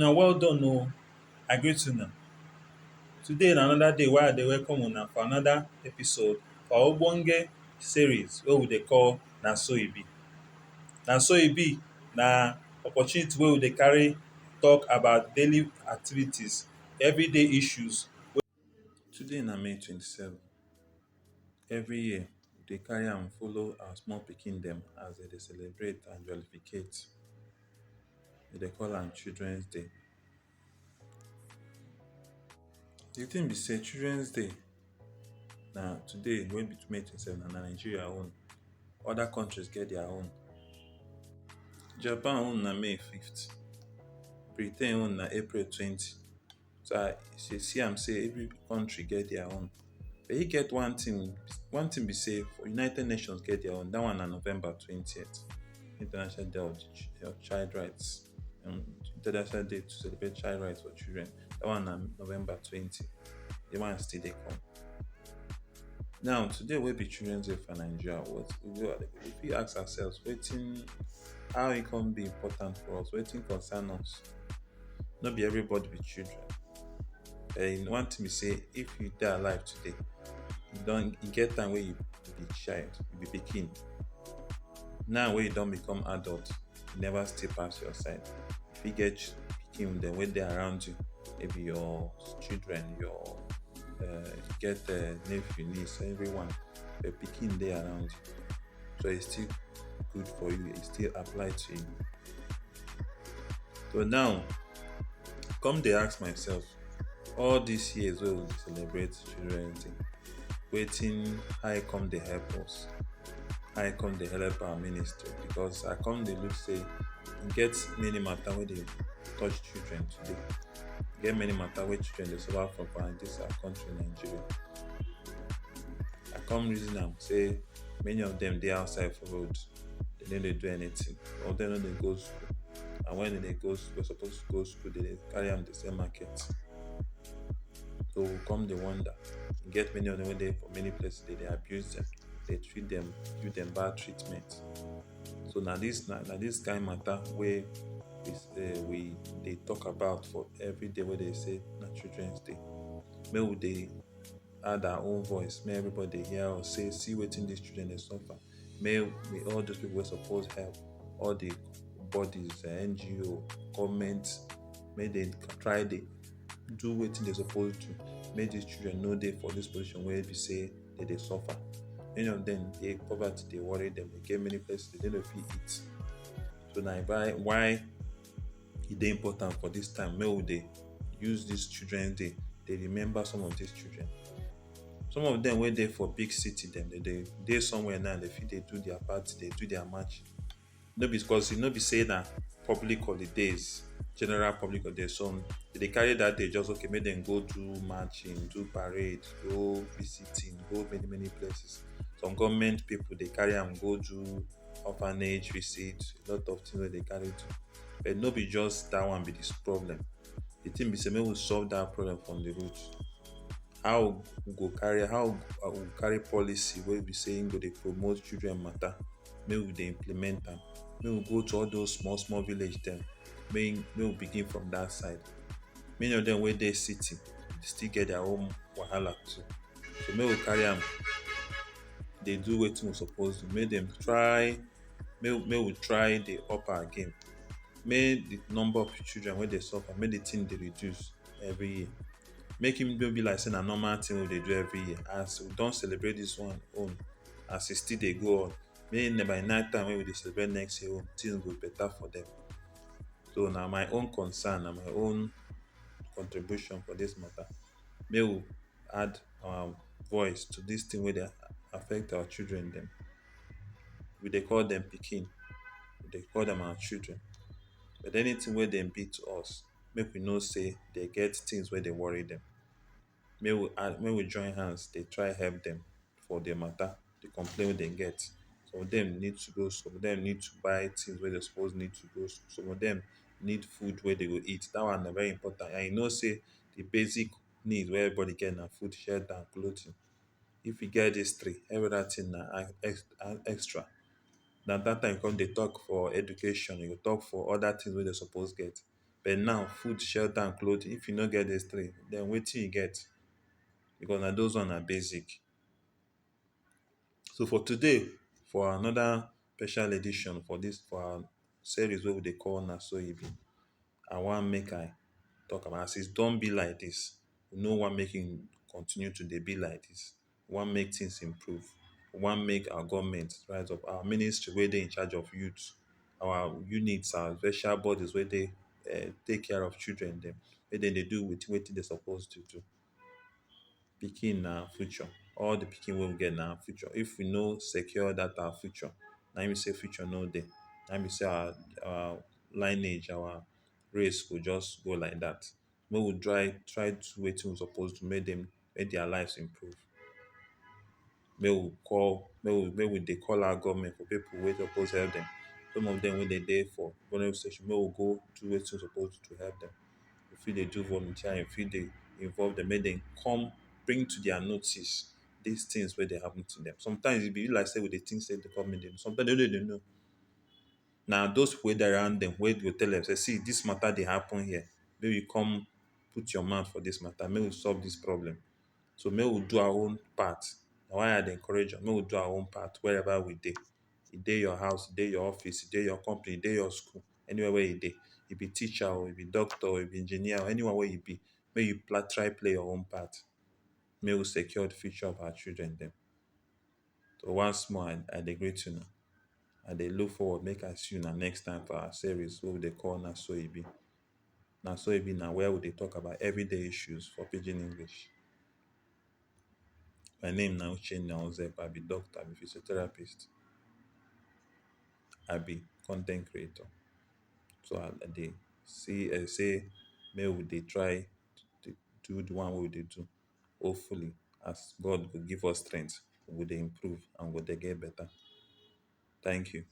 Una well done o. I greet una. Today na another day wey I dey welcome una for another episode for our ogbonge series wey we dey call Na So E Be. Na so e be na opportunity wey we dey carry talk about daily activities, everyday issues. Today na May 27. Every year we dey carry am follow our small pikin dem as dem dey celebrate and jollificate. We dey call am Children's Day. The thing be say Children's Day na today wey be May 27 na Nigeria own. Other countries get their own. Japan own na May 5th. Britain own na April 20. So I see am say every country get their own. But e get one thing be say for United Nations get their own. That one na November 20th. International Day of Child Rights. International Day to celebrate child rights for children. That one na November 20. The one still dey come. Now today wey be Children's Day for Nigeria, we fit ask ourselves how e come be important for us, wetin concern us. No be everybody be children. One thing be say if you dey alive today, e get time wey you be child, you be pikin. Now wey you don become adult, you never still pass your side. You fit get pikin dem wey dey around you, maybe your children, your get nephew, niece, everyone. But pikin dey around you. So e still good for you, e still apply to you. So now, come dey ask myself, all these years wey we dey celebrate Children's Day, how e come dey help us? How e come dey help our ministry? Because I come dey look say e get many matter wey dey touch children today. E get many matter wey children dey suffer from for this our country, Nigeria. I come reason am say many of them dey outside for road. They no dey do anything. Some of them no dey go school. And when they go school, suppose to go school, they dey carry am dey sell market. So we come dey wonder. E get many of them wey dey for many places, they dey abuse them, they treat them, give them bad treatment. So na this kind matter wey we dey talk about for every day wey they say na Children's Day. Make we dey add our own voice, make everybody dey hear us say, see wetin these children dey suffer. Make all those people wey suppose help, all the bodies, NGO, government, make they try dey do wetin they suppose do. Make these children no dey for this position wey be say they dey suffer. Many of them dey poverty dey worry them. They get many places they no fit eat. So na why e dey important for this time. Make we dey use this Children's Day dey remember some of these children. Some of them wey dey for big city dem, they dey somewhere now, they fit dey do their party, dey do their march. No be because e no be say na public holidays, general public holidays. Some they dey carry that day just okay, make them go do marching, do parade, go visiting, go many places. Some government people dey carry am go do orphanage visit, a lot of things wey they carry do. But no be just that one be this problem. The thing be say make we solve that problem from the root. How we go carry policy wey be say go dey promote children matter, make we dey implement am. Make we go to all those small village dem, make we begin from that side. Many of them wey dey city still get their own wahala too. So make we carry am dey do wetin we suppose do. Make we try dey up our game. Make the number of children wey dey suffer, make the thing dey reduce every year. Make e no be like say na normal thing we dey do every year. As we don celebrate this one own, as e still dey go on, make by night time wey we dey celebrate next year own, things go better for them. So na my own concern, na my own contribution for this matter. Make we add our voice to this thing wey dey affect our children dem. We dey call them pikin, we dey call them our children. But anything wey dem be to us, make we know say they get things wey dey worry them. Make we join hands dey try help them for their matter, the complaint wey dem get. Some of them need to go school, some of them need to buy things wey they suppose need to go school. Some of them need food wey they go eat. That one na very important. And you know say the basic needs wey everybody get na food, shelter, and clothing. If you get these three, every other thing na extra. Na that time you come dey talk for education, you go talk for other things wey they suppose get. But now, food, shelter, and clothing, if you no get these three, then wetin you get? Because na those one are basic. So for today, for another special edition for this for our series wey we dey call Na So E Be, I wan make I talk about as it don be like this. We no wan make it continue to dey be like this. We wan make things improve. We wan make our government rise up. Our ministry wey dey in charge of youth, our units, our special bodies wey dey take care of children dem, make dem dey do with wetin dey suppose to do. Pikin na future. All the pikin wey we get na future. If we no secure that our future, na im be say future no dey. Na im be say our lineage, our race go just go like that. Make we try do wetin we suppose do, make their lives improve. Make we dey call our government for people wey suppose help them. Some of them wey dey there for vulnerable situation, make we go do wetin we suppose to help them. We fit dey do volunteering, we fit dey involve them, make dem come bring to their notice these things wey dey happen to them. Sometimes e be like say we dey think say the government dey know. Sometimes they no dey know. Na those wey dey around them wey go tell them say, see, this matter dey happen here. Make you come put your mouth for this matter. Make we solve this problem. So make we do our own part. Na why I dey encourage us. Make we do our own part wherever we dey. E dey your house, e dey your office, e dey your company, e dey your school, anywhere where you dey. You be teacher or you be doctor or you be engineer or anyone where you be. Make you try play your own part. Make we secure the future of our children dem. So once more, I dey greet una. I dey look forward make I see una next time for our series wey we dey call Na So E Be. Na So E Be na where we dey talk about everyday issues for pidgin English. My name na Uchenna Ozep. I be doctor, I be physiotherapist, I be content creator. So I dey see say make we dey try to do the one wey we dey do. Hopefully, as God go give us strength, we go dey improve and we go dey get better. Thank you.